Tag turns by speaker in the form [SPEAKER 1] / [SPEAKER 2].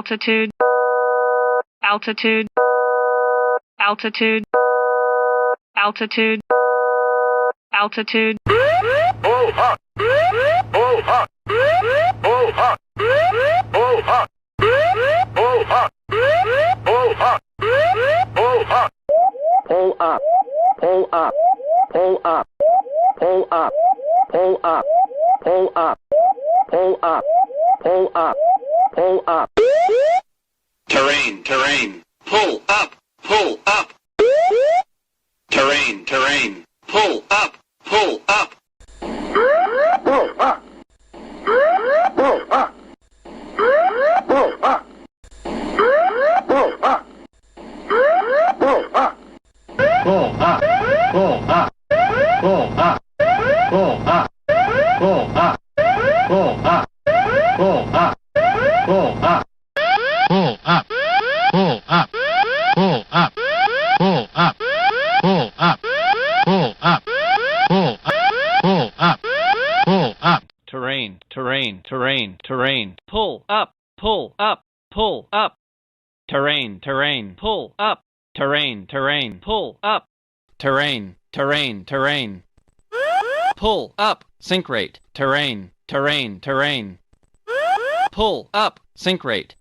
[SPEAKER 1] altitude, altitude, altitude, altitude, altitude.
[SPEAKER 2] Pull up, pull up, pull up, pull up, pull up, pull up, pull up. Pull up, pull up, pull up, pull up, pull up, pull up, pull up, pull up, pull up.
[SPEAKER 3] Terrain, terrain, pull up, pull up. Terrain, terrain, pull up, pull up.
[SPEAKER 2] Pull up, pull up, pull up, pull up, pull up. Pull up, pull up, pull up, pull up, pull up, pull up, pull up, pull up, pull up, pull up, pull up, pull up, pull up, pull up, pull up, pull up, pull up.
[SPEAKER 4] Terrain, terrain, terrain, terrain. Pull up, pull up, pull up. Terrain, terrain, pull up. Terrain, terrain, pull up. Terrain, terrain, terrain. Pull up, sink rate. Terrain, terrain, terrain. Pull up, sink rate.